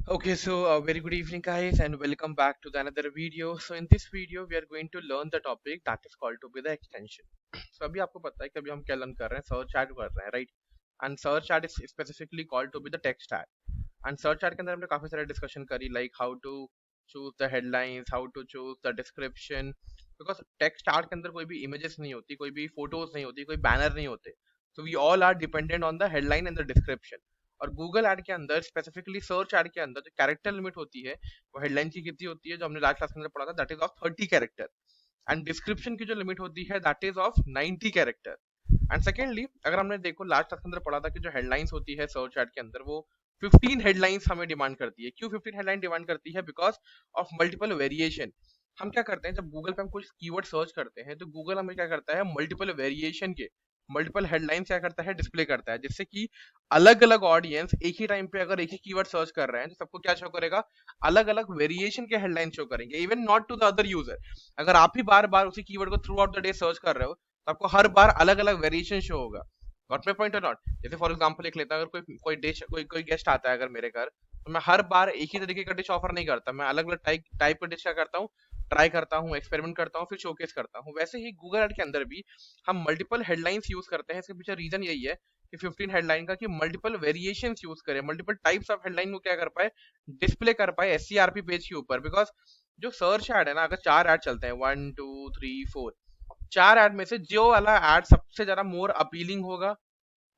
Okay, so very good evening, guys, and welcome back to the another video. So in this video, we are going to learn the topic that is called to be the extension. So अभी आपको पता है कि अभी हम क्या learn कर रहे हैं, search ad कर रहे हैं, right? And search ad is specifically called to be the text ad. And search ad के अंदर हमने काफी सारे discussion करी, like how to choose the headlines, how to choose the description. Because text ad के अंदर कोई भी images नहीं होती, कोई भी photos नहीं होती, कोई banner नहीं होते. So we all are dependent on the headline and the description. और गूगल ऐड के अंदर स्पेसिफिकली सर्च ऐड के अंदर जो कैरेक्टर लिमिट होती है वो हेडलाइन की कितनी होती है जो हमने लास्ट क्लास के अंदर पढ़ा था that is of 30 character and description की जो लिमिट होती है that is of 90 character and secondly अगर हमने देखो लास्ट क्लास के अंदर पढ़ा था कि जो हेडलाइंस होती है सर्च ऐड के अंदर वो 15 हेडलाइंस हमें डिमांड करती है क्यों 15 हेडलाइन डिमांड करती है बिकॉज ऑफ मल्टीपल वेरिएशन हम क्या करते हैं जब गूगल पे हम कुछ कीवर्ड सर्च करते हैं तो गूगल हमें क्या करता है मल्टीपल वेरिएशन के मल्टीपल हेडलाइंस क्या करता है डिस्प्ले करता है जिससे कि अलग अलग ऑडियंस एक ही टाइम पे अगर एक ही कीवर्ड सर्च कर रहे हैं तो सबको क्या शो करेगा अलग अलग वेरिएशन के हेडलाइन शो करेंगे even not to the other user अगर आप ही बार बार उसी कीवर्ड को throughout the day search कर रहे हो तो आपको हर बार अलग अलग वेरिएशन शो होगा गॉट माय पॉइंट और नॉट जैसे फॉर एग्जांपल एक लेता अगर कोई डिश कोई गेस्ट आता है अगर मेरे घर तो मैं हर बार एक ही तरीके का डिश ऑफर नहीं करता मैं अलग अलग टाइप का डिश क्या करता हूँ ट्राई करता हूँ एक्सपेरिमेंट करता हूँ फिर शोकेस करता हूँ वैसे ही गूगल एड के अंदर भी हम मल्टीपल हेडलाइंस यूज करते हैं इसके पीछे रीजन यही है कि 15 हेडलाइन का कि मल्टीपल वेरिएशंस यूज करें मल्टीपल टाइप्स ऑफ हेडलाइन को क्या कर पाए डिस्प्ले कर पाए एससीआरपी पेज के ऊपर बिकॉज जो सर्च ऐड है ना अगर 4 ऐड चलते हैं 1 2 3 4 4 ऐड में से जो वाला ऐड सबसे ज्यादा मोर अपीलिंग होगा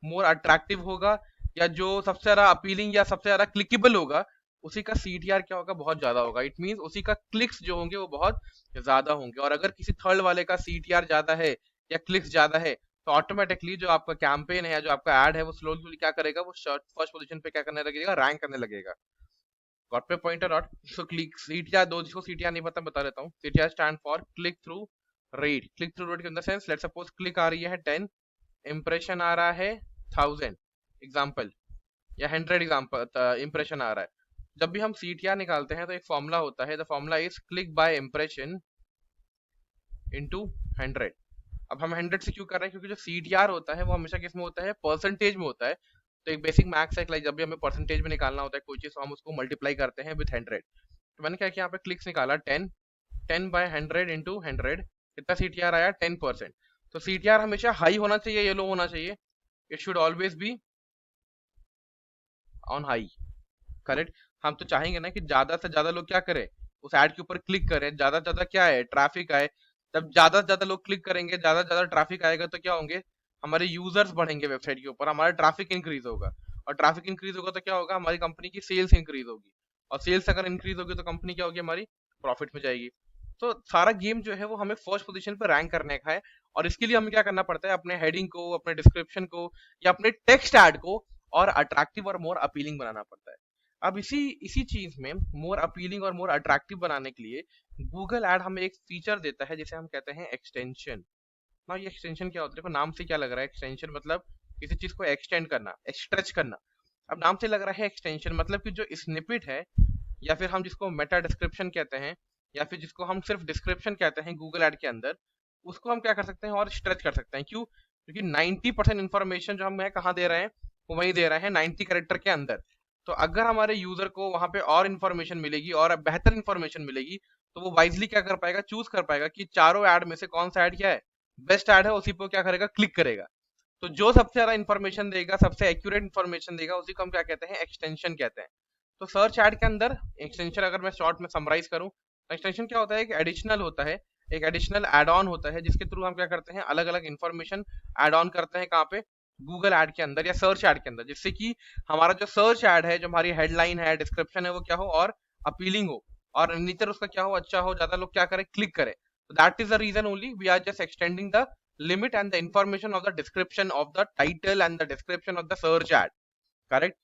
मोर अट्रैक्टिव होगा या जो सबसे ज्यादा अपीलिंग या सबसे ज्यादा क्लिकेबल होगा उसी का सीटीआर क्या होगा बहुत ज्यादा होगा इट मींस उसी का क्लिक्स जो होंगे वो बहुत ज्यादा होंगे और अगर किसी थर्ड वाले का सीटीआर ज्यादा है या क्लिक्स ज्यादा है तो ऑटोमेटिकली जो आपका कैंपेन है या जो आपका एड है वो स्लोली क्या करेगा वो फर्स्ट पोजीशन पे क्या करने लगेगा रैंक करने लगेगा गॉट पे point not so click CTR दो जिसको सीटीआर नहीं पता बता देता हूँ CTR stand for click through rate click through rate in the sense let suppose click आ रही है 10 इंप्रेशन आ रहा है 1000 एग्जाम्पल या 100 एग्जाम्पल इंप्रेशन आ रहा है जब भी हम सीटीआर निकालते हैं तो एक फॉर्मूला होता है the formula is click by impression into 100 अब हम 100 से क्यों कर रहे हैं क्योंकि जो सीटीआर होता है वो हमेशा किस में होता है परसेंटेज में होता है तो एक बेसिक मैथ्स है लाइक जब भी हमें परसेंटेज में निकालना होता है कोई चीज तो हम उसको मल्टीप्लाई करते हैं विथ 100 तो मैंने क्या किया यहाँ पे क्लिक्स निकाला 10 बाय 100 इंटू 100 कितना सीटीआर आया 10% तो सीटीआर हमेशा हाई होना चाहिए ये लो होना चाहिए it should always be on high correct हम तो चाहेंगे ना कि ज्यादा से ज्यादा लोग क्या करें उस एड के ऊपर क्लिक करें ज्यादा से ज्यादा क्या है ट्रैफिक आए जब ज्यादा से ज्यादा लोग क्लिक करेंगे ज्यादा से ज्यादा ट्रैफिक आएगा तो क्या होंगे हमारे यूजर्स बढ़ेंगे वेबसाइट के ऊपर हमारा ट्रैफिक इंक्रीज होगा और ट्रैफिक इंक्रीज होगा तो क्या होगा हमारी कंपनी की सेल्स इंक्रीज होगी और सेल्स अगर इंक्रीज होगी तो कंपनी क्या होगी हमारी प्रॉफिट में जाएगी तो सारा गेम जो है वो हमें फर्स्ट पोजीशन पर रैंक करने का है और इसके लिए हमें क्या करना पड़ता है अपने हेडिंग को अपने डिस्क्रिप्शन को या अपने टेक्स्ट ऐड को और अट्रैक्टिव और मोर अपीलिंग बनाना पड़ता है अब इसी इसी चीज में मोर अपीलिंग और मोर अट्रैक्टिव बनाने के लिए गूगल ऐड हमें एक फीचर देता है जिसे हम कहते हैं एक्सटेंशन ना ये एक्सटेंशन क्या होता है देखो नाम से क्या लग रहा है एक्सटेंशन मतलब किसी चीज को एक्सटेंड करना स्ट्रेच करना अब नाम से लग रहा है एक्सटेंशन मतलब कि जो स्निपेट है या फिर हम जिसको मेटा डिस्क्रिप्शन कहते हैं या फिर जिसको हम सिर्फ डिस्क्रिप्शन कहते हैं गूगल ऐड के अंदर उसको हम क्या कर सकते हैं और स्ट्रेच कर सकते हैं क्यों क्योंकि 90% इन्फॉर्मेशन जो हम कहाँ दे रहे हैं वो वही दे रहे हैं 90 कैरेक्टर के अंदर तो अगर हमारे यूजर को वहां पे और इन्फॉर्मेशन मिलेगी और बेहतर इन्फॉर्मेशन मिलेगी तो वो वाइजली क्या कर पाएगा चूज कर पाएगा कि चारों ऐड में से कौन सा ऐड क्या है बेस्ट ऐड है उसी पर क्या करेगा क्लिक करेगा तो जो सबसे ज्यादा इन्फॉर्मेशन देगा सबसे एक्यूरेट इन्फॉर्मेशन देगा उसी को हम क्या कहते हैं एक्सटेंशन कहते हैं तो सर्च ऐड के अंदर एक्सटेंशन अगर मैं शॉर्ट में समराइज करूं तो एक्सटेंशन क्या होता है एक एडिशनल होता है एक एडिशनल एड ऑन होता है जिसके थ्रू हम क्या करते हैं अलग अलग इन्फॉर्मेशन एड ऑन करते हैं कहाँ पे गूगल ऐड के अंदर या सर्च ऐड के अंदर जिससे कि हमारा जो सर्च ऐड है जो हमारी हेडलाइन है डिस्क्रिप्शन है वो क्या हो और अपीलिंग हो और नेचर उसका क्या हो अच्छा हो ज्यादा लोग क्या करें क्लिक करें तो that is the reason only we are just extending the limit and the information of the description of the title and the description of the search ad correct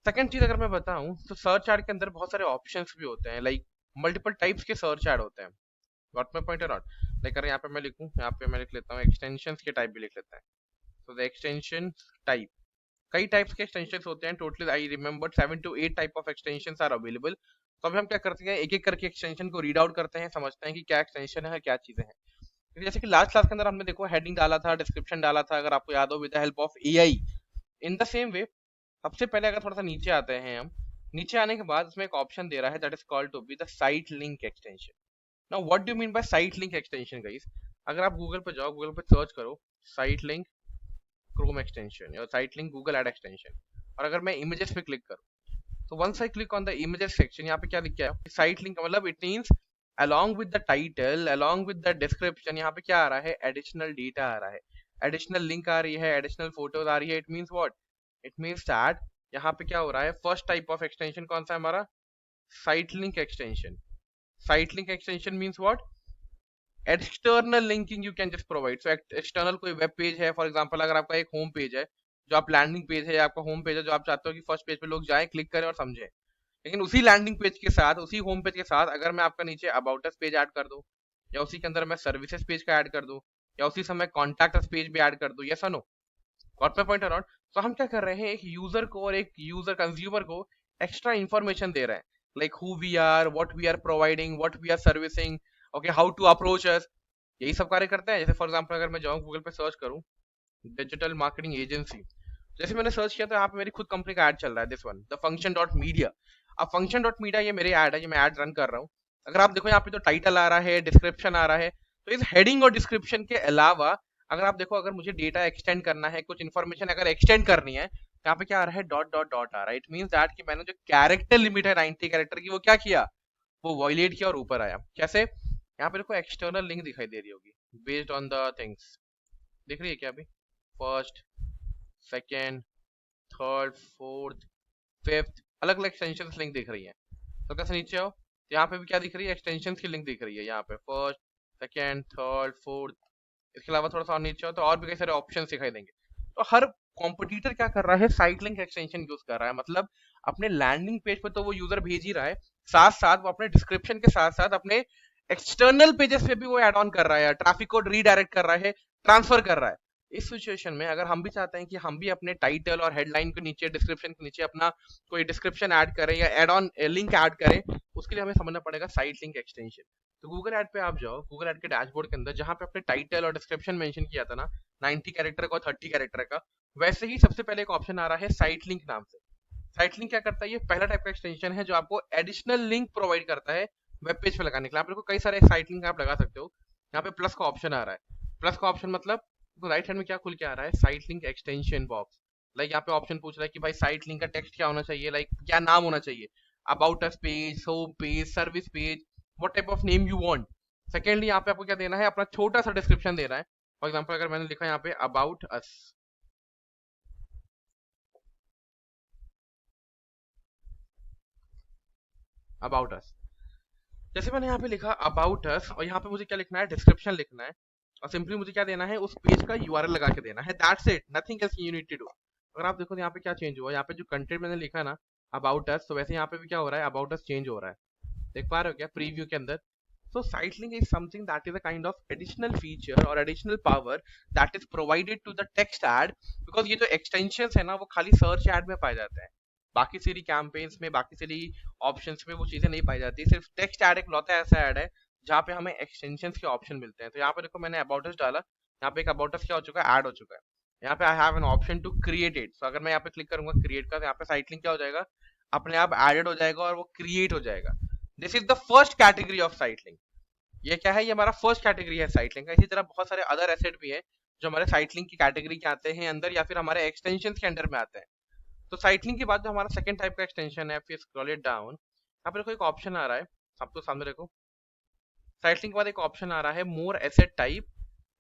second चीज अगर मैं बताऊं तो सर्च ऐड के अंदर बहुत सारे options भी होते हैं लाइक मल्टीपल टाइप्स के सर्च ऐड होते हैं गॉट माय पॉइंट और नॉट लाइक अगर यहाँ पे मैं लिखूं यहाँ पे मैं लिख लेता हूँ एक्सटेंशंस के टाइप भी लिख लेता है तो द एक्सटेंशन टाइप कई टाइप्स के एक्सटेंशंस होते हैं totally I remember 7 to 8 type of extensions are available तो अभी हम क्या करते हैं एक एक करके एक्सटेंशन को रीड आउट करते हैं समझते हैं कि क्या एक्सटेंशन है क्या चीजें हैं क्योंकि जैसे कि लास्ट क्लास के अंदर हमने देखो हेडिंग डाला था डिस्क्रिप्शन डाला था अगर आपको याद हो with the help of AI in the same way सबसे पहले अगर थोड़ा सा नीचे आते हैं हम नीचे आने के बाद उसमें एक ऑप्शन दे रहा है that is called to be the site link extension. Now what do you mean by site link extension guys? अगर आप गूगल पे जाओ, गूगल पे सर्च करो साइट लिंक क्रोम एक्सटेंशन या site link Google ad extension, और अगर मैं इमेजेस पे क्लिक करूँ, तो once I click on the images section, यहाँ पे क्या लिख गया है साइट लिंक, मतलब it means along with the title, along with the description, यहाँ पे क्या आ रहा है, एडिशनल डेटा आ रहा है, एडिशनल लिंक आ रही है, एडिशनल फोटोज आ रही है। It means what? It means that यहाँ पे क्या हो रहा है, फर्स्ट टाइप ऑफ एक्सटेंशन कौन सा है हमारा, site link extension. Site link extension means what? External linking you can just provide. So external कोई वेब पेज है, फॉर एग्जांपल अगर आपका एक होम पेज है, जो आप लैंडिंग पेज है या आपका होम पेज है, जो आप चाहते हो कि फर्स्ट पेज पे लोग जाएं, क्लिक करें और समझें, लेकिन उसी लैंडिंग पेज के साथ, उसी होम पेज के साथ अगर मैं आपका नीचे अबाउट अस पेज ऐड कर दूं, या उसी के अंदर मैं सर्विसेज पेज का ऐड कर दूं, या उसी समय कॉन्टैक्ट अस पेज भी ऐड कर दूं, यस और no? Got my point around? तो हम क्या कर रहे हैं, एक यूजर को और एक यूजर कंज्यूमर को एक्स्ट्रा इंफॉर्मेशन दे रहे हैं, like who we are, what we are providing, what we are servicing, okay, how to approach us, यही सब कार्य करते हैं। जैसे फॉर एग्जांपल अगर मैं जाऊँ गूगल पे सर्च करूँ डिजिटल मार्केटिंग एजेंसी, जैसे मैंने सर्च किया तो यहाँ पे मेरी खुद कंपनी का ऐड चल रहा है, this one the function dot media. अब फंक्शन डॉट मीडिया ये मेरे ऐड है, ये मैं ऐड रन कर रहा हूँ। अगर आप देखो यहाँ पे तो टाइटल आ रहा है, डिस्क्रिप्शन आ रहा है, तो इस हेडिंग और डिस्क्रिप्शन के अलावा अगर आप देखो, अगर मुझे डेटा एक्सटेंड करना है, कुछ इन्फॉर्मेशन अगर एक्सटेंड करनी है, यहाँ पे क्या आ रहा है, डॉट डॉट डॉट आ रहा है। इट मींस दैट कि मैंने जो कैरेक्टर लिमिट है 90 कैरेक्टर की, वो क्या किया, वो वॉयलेट किया और ऊपर आया। कैसे? यहाँ पे देखो एक्सटर्नल लिंक दिखाई दे रही होगी बेस्ड ऑन द थिंग्स, दिख रही है क्या अभी? First, second, third, fourth, fifth, अलग अलग एक्सटेंशन लिंक दिख रही है। तो कैसे नीचे आओ, तो यहाँ पे भी क्या दिख रही है, एक्सटेंशन की लिंक दिख रही है, यहाँ पे फर्स्ट, सेकेंड, थर्ड, फोर्थ। इसके अलावा थोड़ा सा और नीचे आओ तो और भी कई सारे ऑप्शन दिखाई देंगे। तो हर कॉम्पिटिटर क्या कर रहा है, साइट लिंक एक्सटेंशन यूज कर रहा है, मतलब अपने लैंडिंग पेज पे तो वो यूजर भेज ही रहा है, साथ साथ वो अपने डिस्क्रिप्शन के साथ साथ अपने एक्सटर्नल पेजेस पे भी वो एड ऑन कर रहा है, ट्रैफिक को रीडायरेक्ट कर रहा है, ट्रांसफर कर रहा है। इस सिचुएशन में अगर हम भी चाहते हैं कि हम भी अपने टाइटल और हेडलाइन के नीचे, डिस्क्रिप्शन के नीचे अपना कोई डिस्क्रिप्शन ऐड करें या एड ऑन लिंक ऐड करें, उसके लिए हमें समझना पड़ेगा साइट लिंक एक्सटेंशन। तो गूगल ऐड पे आप जाओ, गूगल ऐड के डैशबोर्ड के अंदर जहां पे अपने टाइटल और डिस्क्रिप्शन मेंशन किया था ना, 90 कैरेक्टर का और 30 कैरेक्टर का, वैसे ही सबसे पहले एक ऑप्शन आ रहा है साइट लिंक नाम से। साइट लिंक क्या करता है, ये पहला टाइप का एक्सटेंशन है जो आपको एडिशनल लिंक प्रोवाइड करता है वेब पेज पे लगाने के लिए। आप लोग को कई सारे साइट लिंक आप लगा सकते हो। यहाँ पे प्लस का ऑप्शन आ रहा है, प्लस का ऑप्शन मतलब तो राइट हैंड में क्या खुल के आ रहा है, site link extension box. Like यहाँ पे ऑप्शन पूछ रहा है कि भाई साइट लिंक का टेक्स्ट क्या होना चाहिए, लाइक क्या नाम होना चाहिए, about us page, home page, service page, what type of name you want. Secondly यहाँ पे आपको क्या देना है, अपना छोटा सा डिस्क्रिप्शन देना है। फॉर एग्जाम्पल अगर मैंने लिखा यहाँ पे अबाउट अस, अबाउट अस, जैसे मैंने यहाँ पे लिखा अबाउट अस, और यहाँ पे मुझे क्या लिखना है, डिस्क्रिप्शन लिखना है, और सिंपली मुझे क्या देना है, उस पेज का यूआरएल लगा के देना है, that's it, nothing else you need to do. अगर आप देखो तो यहाँ पे क्या चेंज हुआ, यहाँ पे जो कंटेंट मैंने लिखा ना अबाउट अस, तो वैसे यहाँ पे भी क्या हो रहा है, अबाउट अस चेंज हो रहा है, देख पा रहे हो क्या प्रीव्यू के अंदर? So site link is something that is a kind of additional feature or additional power that is provided to the text ad, because ये जो extensions है ना वो खाली search ad में पाए जाते हैं, बाकी सारी campaigns में, बाकी सारी options में वो चीजें नहीं पाई जाती। सिर्फ text ad एक लौता ऐसा ad है जहाँ पे हमें extensions के option मिलते हैं। तो यहाँ पे देखो मैंने about us डाला, यहाँ पे एक about us क्या हो चुका है, add हो चुका है। यहाँ पे I have an option to create it, so अगर मैं यहाँ पे क्लिक करूंगा create का, तो यहाँ पे site link क्या हो जाएगा, अपने आप added हो जाएगा और वो create हो जाएगा। This is the first category of site link. ये क्या है, ये हमारा फर्स्ट कैटेगरी है साइट लिंक का। इसी तरह बहुत सारे अदर एसेट भी है जो हमारे साइट लिंक की कैटेगरी के आते हैं अंदर, या फिर हमारे एक्सटेंशन के अंडर में आते हैं। तो साइट लिंक के बाद जो हमारा सेकंड टाइप का एक्सटेंशन है, फिर स्क्रॉल इट डाउन, यहाँ पर देखो एक ऑप्शन आ रहा है, आपको सामने देखो साइट लिंक के बाद एक ऑप्शन आ रहा है मोर एसेट टाइप,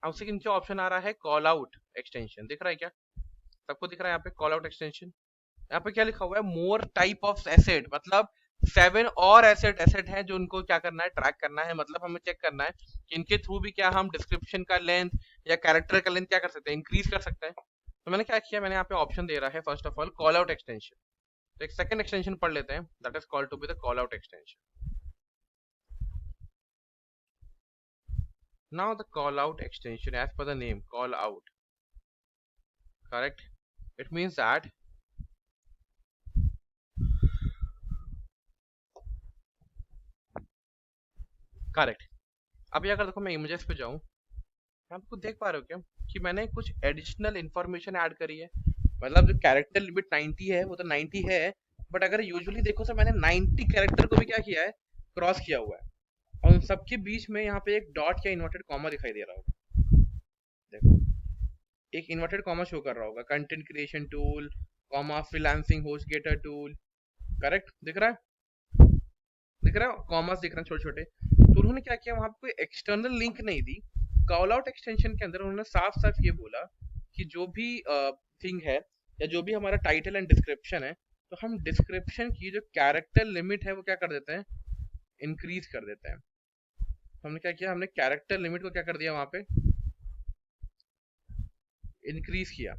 और उसके नीचे ऑप्शन आ रहा है कॉल आउट एक्सटेंशन। दिख रहा है क्या, सबको दिख रहा है यहाँ पे कॉल आउट एक्सटेंशन? यहाँ पे क्या लिखा हुआ है, मोर टाइप ऑफ एसेट, मतलब 7 और एसेट हैं जो उनको क्या करना है, ट्रैक करना है, मतलब हमें चेक करना है कि इनके थ्रू भी क्या हम डिस्क्रिप्शन का लेंथ या कैरेक्टर का लेंथ क्या कर सकते हैं, इंक्रीज कर सकते हैं। तो मैंने क्या किया, मैंने यहाँ पे ऑप्शन दे रहा है first of all call out extension. तो एक सेकंड एक्सटेंशन पढ़ लेते हैं, that is called to be the call out extension. Now the call out extension as per the name call out, correct, it means that correct. अभी अगर देखो मैं images पे जाऊं, आप कुछ देख पा रहे हो क्या कि मैंने कुछ एडिशनल इंफॉर्मेशन ऐड करी है, मतलब जो कैरेक्टर लिमिट 90 है वो तो 90 है, बट अगर यूजुअली देखो तो मैंने 90 कैरेक्टर को भी क्या किया है, क्रॉस किया हुआ है, और उन सबके बीच में यहाँ पे एक डॉट या इन्वर्टेड कॉमा दिखाई दे रहा होगा। देखो एक इन्वर्टेड कॉमा शो कर रहा होगा, content creation tool comma freelancing HostGator tool, correct दिख रहा है, दिख रहा है, कॉमर्स दिख रहे हैं छोटे छोटे। तो उन्होंने क्या किया, वहां पे कोई एक्सटर्नल लिंक नहीं दी, कॉल आउट एक्सटेंशन के अंदर उन्होंने साफ साफ ये बोला कि जो भी थिंग है या जो भी हमारा टाइटल एंड डिस्क्रिप्शन है, तो हम डिस्क्रिप्शन की जो कैरेक्टर लिमिट है वो क्या कर देते हैं, इंक्रीज कर देते हैं। तो हमने क्या किया, हमने कैरेक्टर लिमिट को क्या कर दिया, वहां पे इंक्रीज किया।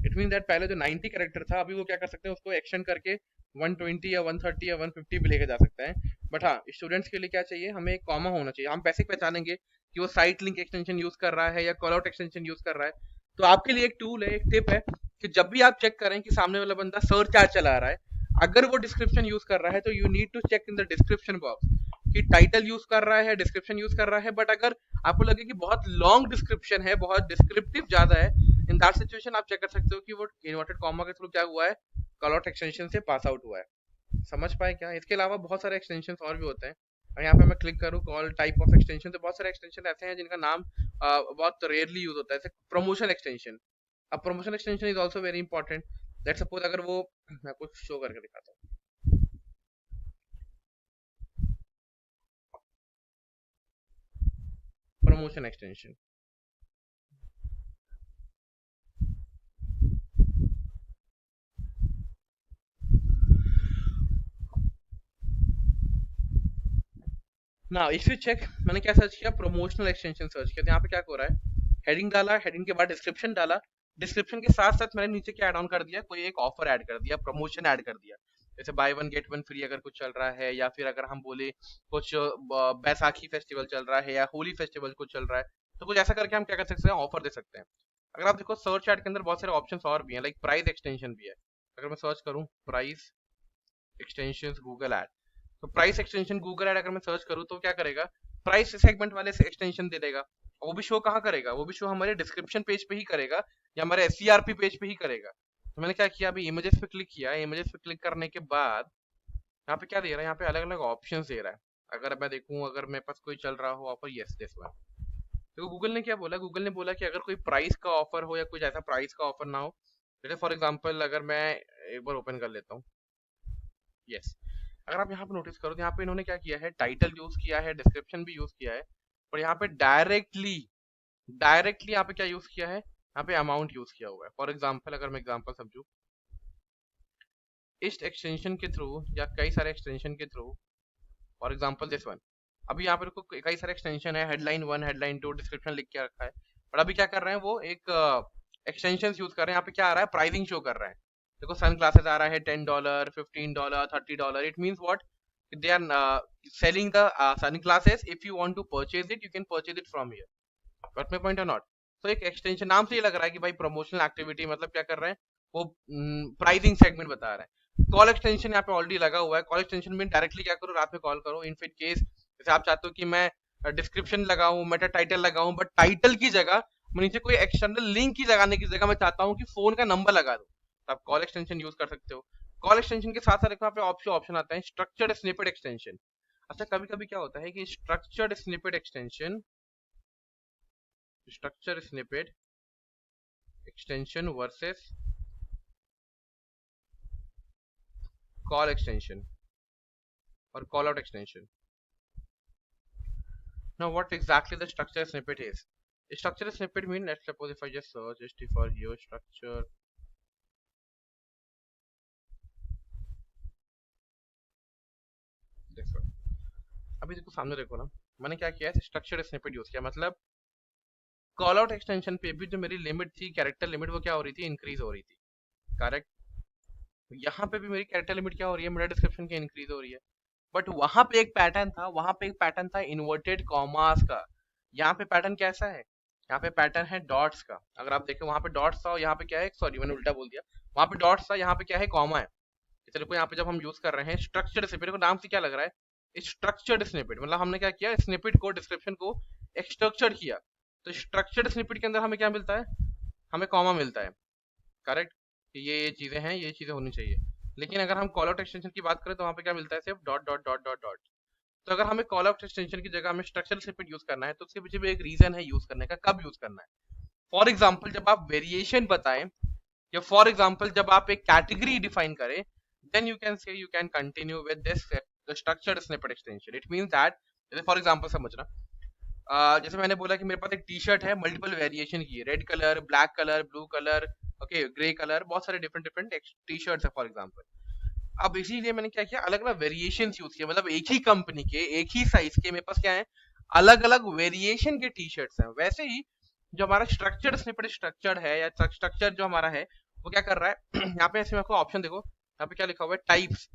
इट मीन दैट पहले जो 90 कैरेक्टर था, अभी वो क्या कर सकते हैं, उसको एक्सटेंड करके 120 या 130 या 150 भी लेके जा सकते हैं। बट हाँ, स्टूडेंट्स के लिए क्या चाहिए, हमें एक कॉमा होना चाहिए, हम पैसे पहचानेंगे कि वो साइट लिंक एक्सटेंशन यूज कर रहा है या कॉल आउट एक्सटेंशन यूज कर रहा है। तो आपके लिए एक टूल है, एक टिप है कि जब भी आप चेक करें कि सामने वाला बंदा सर्च एड चला रहा है, अगर वो डिस्क्रिप्शन यूज कर रहा है, तो you need to check in the description box कि टाइटल यूज कर रहा है, डिस्क्रिप्शन यूज कर रहा है। बट अगर आपको लगे कि बहुत लॉन्ग डिस्क्रिप्शन है, बहुत डिस्क्रिप्टिव ज्यादा है, इन दैट सिचुएशन आप चेक कर सकते हो कि वो इन्वर्टेड कॉमा के थ्रू क्या हुआ है, कॉल आउट एक्सटेंशन से पास आउट हुआ है। समझ पाए क्या? इसके अलावा बहुत सारे एक्सटेंशन और भी होते हैं। और यहाँ पे मैं क्लिक करूँ कॉल टाइप ऑफ एक्सटेंशन, तो बहुत सारे एक्सटेंशन ऐसे हैं जिनका नाम बहुत रेयरली यूज होता है, जैसे प्रमोशन एक्सटेंशन। अब promotion extension is also very important. Let's suppose अगर वो, मैं कुछ शो करके दिखाता हूँ, प्रमोशन एक्सटेंशन। ना इफ यू चेक, मैंने क्या सर्च किया, प्रमोशनल एक्सटेंशन सर्च किया, तो यहाँ पे क्या हो रहा है, हेडिंग डाला, हेडिंग के बाद डिस्क्रिप्शन डाला, डिस्क्रिप्शन के साथ साथ मैंने नीचे क्या ऐड ऑन कर दिया, कोई एक ऑफर ऐड कर दिया, प्रमोशन ऐड कर दिया, जैसे by one get one free अगर कुछ चल रहा है, या फिर अगर हम बोले कुछ बैसाखी फेस्टिवल चल रहा है या होली फेस्टिवल कुछ चल रहा है, तो कुछ ऐसा करके हम क्या कर सकते हैं, ऑफर दे सकते हैं। अगर आप देखो सर्च ऐड के अंदर बहुत सारे ऑप्शंस और भी हैं, लाइक प्राइस एक्सटेंशन भी है। अगर मैं सर्च करूँ प्राइस एक्सटेंशन गूगल ऐड, तो प्राइस एक्सटेंशन गूगल ऐड अगर मैं सर्च करूँ तो क्या करेगा, प्राइस सेगमेंट वाले से एक्सटेंशन दे देगा। वो भी शो कहाँ करेगा, वो भी शो हमारे डिस्क्रिप्शन पेज पे ही करेगा या हमारे एससीआरपी पेज पे ही करेगा। तो मैंने क्या किया, अभी इमेजेस पे क्लिक किया, इमेजेस पे क्लिक करने के बाद यहाँ पे क्या दे रहा है, यहाँ पे अलग अलग ऑप्शन दे रहा है। अगर मैं देखूँ, अगर मेरे पास कोई चल रहा हो ऑफर, यस दिस वन। तो गूगल ने क्या बोला, गूगल ने बोला कि अगर कोई प्राइस का ऑफर हो या कुछ ऐसा प्राइस का ऑफर ना हो, जैसे फॉर एग्जाम्पल अगर मैं एक बार ओपन कर लेता हूँ, यस, अगर आप यहाँ पे नोटिस करो तो यहाँ पे इन्होंने क्या किया है, टाइटल यूज किया है, डिस्क्रिप्शन भी यूज किया है, और यहाँ पे डायरेक्टली डायरेक्टली यहाँ पे क्या यूज किया है, यहाँ पे अमाउंट यूज किया हुआ है। फॉर एग्जाम्पल अगर मैं एग्जाम्पल समझू, इस एक्सटेंशन के थ्रू या कई सारे एक्सटेंशन के through, for example this one, अभी यहाँ पे कई सारे एक्सटेंशन है, headline one, headline two, description लिख के रखा है, और अभी क्या कर रहे हैं, वो एक एक्सटेंशन यूज कर रहे हैं। यहाँ पे क्या आ रहा है, प्राइसिंग शो कर रहा है। देखो सन ग्लासेस आ रहा है $10, $15, $30, it means what, they are selling the sunglasses. If you want to purchase it, you can purchase it from here. Got my point or not? तो एक एक्सटेंशन नाम से ये लग रहा है कि भाई प्रमोशनल एक्टिविटी, मतलब क्या कर रहे हैं, वो प्राइसिंग सेगमेंट बता रहा है। कॉल एक्सटेंशन यहाँ पे ऑलरेडी लगा हुआ है, कॉल एक्सटेंशन में डायरेक्टली क्या करो, रात में कॉल करो। इन फिट केस जैसे आप चाहते हो कि मैं डिस्क्रिप्शन लगाऊं, मेटा टाइटल लगाऊं, बट टाइटल की जगह मैं नीचे कोई एक्सटर्नल लिंक की लगाने की जगह मैं चाहता हूँ कि फोन का नंबर लगा दूं, तो आप कॉल एक्सटेंशन यूज कर सकते हो। कॉल एक्सटेंशन के साथ साथ देखो यहाँ पे ऑप्शन आता है स्ट्रक्चर्ड स्निपेट एक्सटेंशन। अच्छा, कभी कभी क्या होता है कि structured snippet extension, structure snippet extension versus call extension और call out extension. Now what exactly the structure snippet is? Structure snippet mean, let's suppose if I just search st for here structure, देखो अभी देखो सामने देखो ना, मैंने क्या किया है, स्ट्रक्चर स्निपेट यूज किया, मतलब कॉल आउट एक्सटेंशन पे भी जो मेरी लिमिट थी, कैरेक्टर लिमिट, वो क्या हो रही थी, इंक्रीज हो रही थी, करेक्ट। यहाँ पे भी मेरी कैरेक्टर लिमिट क्या हो रही है, मेरा डिस्क्रिप्शन की इंक्रीज हो रही है। बट वहां पे एक पैटर्न था, वहां पे एक पैटर्न था इन्वर्टेड कॉमास का। यहाँ पे पैटर्न कैसा है, यहाँ पे पैटर्न है डॉट्स का। अगर आप देखें वहां पे डॉट्स था, और यहाँ पे क्या है, सॉरी मैंने उल्टा बोल दिया, वहां पे डॉट्स था, यहाँ पे क्या है, कॉमा है। चलो को यहाँ पे जब हम यूज कर रहे हैं स्ट्रक्चर्ड स्निपेट को, नाम से क्या लग रहा है, स्ट्रक्चर्ड स्निपेट, मतलब हमने क्या किया, स्निपेट को, डिस्क्रिप्शन को एक स्ट्रक्चर्ड किया। तो स्ट्रक्चर्ड स्निपेट के अंदर हमें क्या मिलता है, हमें कॉमा मिलता है, करेक्ट। ये चीजें हैं, ये चीजें होनी चाहिए। लेकिन अगर हम कॉल आउट एक्सटेंशन की बात करें तो वहाँ पे क्या मिलता है, सिर्फ dot dot dot dot dot. तो अगर हमें कॉल आउट एक्सटेंशन की जगह हमें स्ट्रक्चर स्निपेट यूज करना है तो उसके पीछे भी एक रीजन है यूज करने का, कब यूज करना है। फॉर एग्जाम्पल जब आप वेरिएशन बताएं, या फॉर एग्जाम्पल जब आप एक कैटेगरी डिफाइन करें, then you can say you can continue with this structured snippet extension. It means that, जैसे फॉर एग्जाम्पल समझना, जैसे मैंने बोला कि मेरे पास एक टी शर्ट है मल्टीपल वेरिएशन की, red colour, black colour, blue colour, okay, grey colour, बहुत सारे डिफरेंट डिफरेंट टी शर्ट्स है फॉर एग्जाम्पल। अब इसीलिए मैंने क्या किया, अलग अलग वेरिएशन यूज किया, मतलब एक ही कंपनी के एक ही साइज के मेरे पास क्या है, अलग अलग वेरिएशन के टी शर्ट्स हैं। वैसे ही जो हमारा स्ट्रक्चर्ड स्निपेट स्ट्रक्चर है, या स्ट्रक्चर जो हमारा है वो क्या कर रहा है यहाँ पे ऐसे मेरे को ऑप्शन देखो, यहाँ पे क्या लिखा हुआ है, टाइप्स।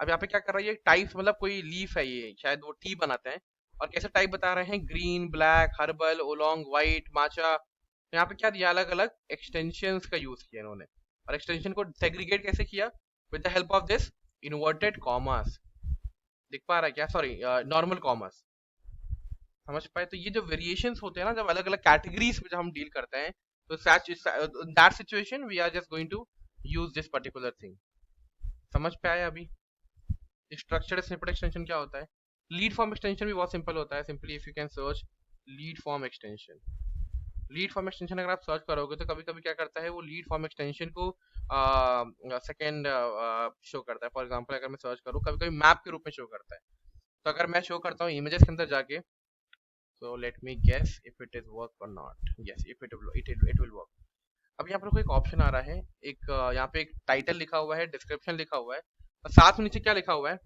अब यहाँ पे क्या कर रहा है, ये टाइप्स मतलब कोई लीफ है, ये शायद वो टी बनाते हैं, और कैसे टाइप बता रहे हैं, green, black, herbal, oolong, white, matcha. तो यहाँ पे क्या दिया, अलग अलग एक्सटेंशंस का यूज किया इन्होंने, और एक्सटेंशन को सेग्रीगेट कैसे किया, with the help of this inverted commas. दिख पा रहा है क्या, सॉरी, नॉर्मल कॉमर्स। समझ पाए। तो ये जो वेरिएशंस होते हैं ना, जब अलग अलग कैटेगरीज में जब हम डील करते हैं, तो that situation we are just going to use this particular thing. समझ पे आया अभी। स्ट्रक्चर्ड स्निपेट एक्सटेंशन क्या होता है। लीड फॉर्म एक्सटेंशन भी बहुत सिंपल होता है। Simply if you can search lead form extension, lead form extension अगर आप सर्च करोगे तो कभी कभी क्या करता है, वो लीड फॉर्म एक्सटेंशन को सेकेंड शो करता है। फॉर एग्जांपल अगर मैं सर्च करूँ, कभी कभी मैप के रूप में शो करता है। तो अगर मैं शो करता हूँ इमेजेस के अंदर जाके, so let me guess if it is work or not. Yes, if it will work. अब यहाँ पर कोई एक ऑप्शन आ रहा है, एक यहाँ पे एक टाइटल लिखा हुआ है, डिस्क्रिप्शन लिखा हुआ है, और साथ में नीचे क्या लिखा हुआ है,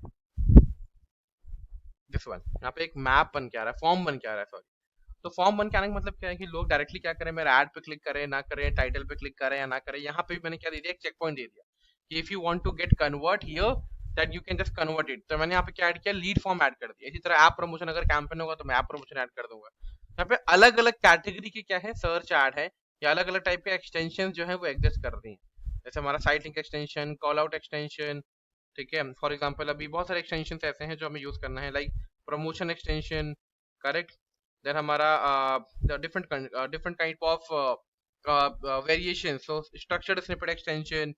दिस वन। यहाँ पे एक मैप बन के आ रहा है, फॉर्म बन के आ रहा है, सॉरी। तो फॉर्म बन के आने का मतलब क्या है कि लोग डायरेक्टली क्या करें, मेरे ऐड पे क्लिक करें ना करें, टाइटल पे क्लिक करें या ना करें, यहाँ पे भी मैंने क्या दे दिया, एक चेक पॉइंट दे दिया कि if you want to get convert here, that you can just convert it. तो मैंने यहाँ पे क्या ऐड किया, लीड फॉर्म ऐड कर दिया। इसी तरह ऐप प्रमोशन अगर कैंपेन होगा तो मैं ऐप प्रमोशन ऐड कर दूंगा। यहाँ पे अलग अलग कैटेगरी की क्या है, सर्च ऐड है, या अलग अलग टाइप के एक्सटेंशन जो है वो एग्जिस्ट कर रही है। जैसे हमारा site link extension, call out extension, ठीक है। फॉर एग्जाम्पल अभी बहुत सारे एक्सटेंशन ऐसे हैं जो हमें यूज करना है, like promotion extension, correct. Then हमारा different type of variation, so structured snippet extension,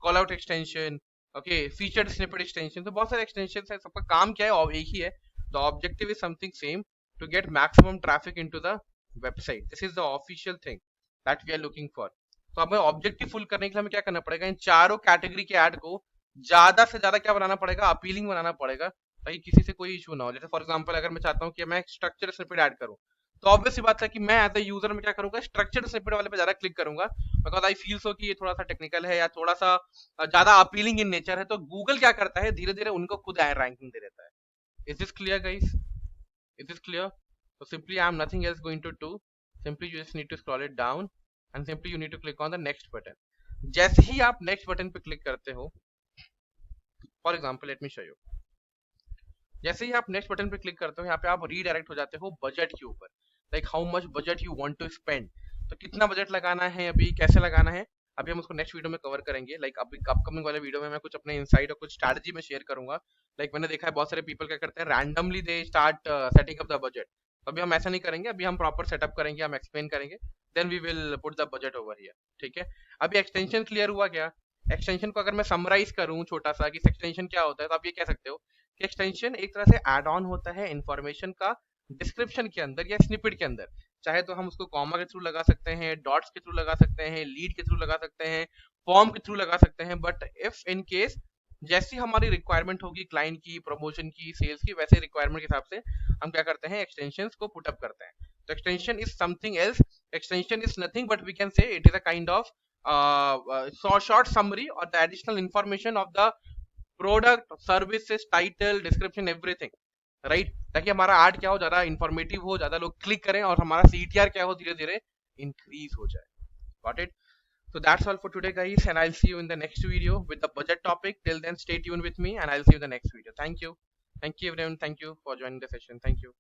call out extension, okay, featured snippet extension। तो बहुत सारे extensions हैं, सबका काम क्या है, और एक ही है। the objective is something same, to get maximum traffic into the website. This is the official thing that we are looking for। तो हमें ऑब्जेक्टिव फुल करने के लिए हमें क्या करना पड़ेगा, इन चारों कैटेगरी के ऐड को ज्यादा से ज्यादा क्या बनाना पड़ेगा, अपीलिंग बनाना पड़ेगा, ताकि किसी से कोई इशू ना हो। जैसे फॉर एग्जांपल अगर मैं चाहता हूँ कि मैं स्ट्रक्चर स्निपेट ऐड करूँ, तो ऑब्वियस बात है कि मैं एज ए यूजर में क्या करूंगा, स्ट्रक्चर स्निपेट वाले पे ज्यादा क्लिक करूंगा, बिकॉज आई फील सो कि ये थोड़ा सा टेक्निकल है या थोड़ा सा ज्यादा अपीलिंग इन नेचर है। तो गूगल क्या करता है, धीरे धीरे उनको खुद रैंकिंग दे देता है। Is this clear guys, is this clear. तो simply I am nothing else going to do, simply you just need to scroll it down, and simply you need to click on the next button. जैसे ही आप next button पे click करते हो, for example let me show you, जैसे ही आप next button पे क्लिक करते हो, यहाँ पे आप रीडायरेक्ट हो जाते हो बजट के ऊपर, like how much budget you want to spend. तो कितना बजट लगाना है, अभी कैसे लगाना है, अभी हम उसको नेक्स्ट वीडियो में कवर करेंगे। लाइक अभी अपकमिंग वाले वीडियो में मैं कुछ अपने इनसाइट और कुछ स्ट्रैटेजी में शेयर करूंगा। लाइक मैंने देखा है बहुत सारे पीपल क्या करते हैं, randomly they start setting up the budget. तो अभी हम ऐसा नहीं करेंगे, अभी हम प्रॉपर सेटअप करेंगे, हम एक्सप्लेन करेंगे, then we will put the budget over here, ठीक है। अभी एक्सटेंशन क्लियर हुआ क्या। एक्सटेंशन को अगर मैं समराइज करूं छोटा सा कि एक्सटेंशन क्या होता है, तो आप ये कह सकते हो कि एक्सटेंशन एक तरह से एड ऑन होता है इंफॉर्मेशन का डिस्क्रिप्शन के अंदर या स्निपेट के अंदर। चाहे तो हम उसको कॉमा के थ्रू लगा सकते हैं, डॉट्स के थ्रू लगा सकते हैं, लीड के थ्रू लगा सकते हैं, फॉर्म के थ्रू लगा सकते हैं। बट इफ इन केस जैसी हमारी रिक्वायरमेंट होगी क्लाइंट की, प्रमोशन की, सेल्स की, वैसे रिक्वायरमेंट के हिसाब से हम क्या करते हैं, एक्सटेंशन को पुटअप करते हैं। तो extension is something else, extension is nothing but we can say it is a kind of short summary or the additional information of the product, services, title, description, everything, right, ताकि हमारा add क्या हो, ज्यादा informative हो, ज्यादा लोग click करें, और हमारा CTR क्या हो, धीरे धीरे इंक्रीज हो जाए। Got it? So that's all for today guys, and I'll see you in the next video with the budget topic. Till then stay tuned with me, and I'll see you in the next video. Thank you everyone, thank you for joining the session, thank you.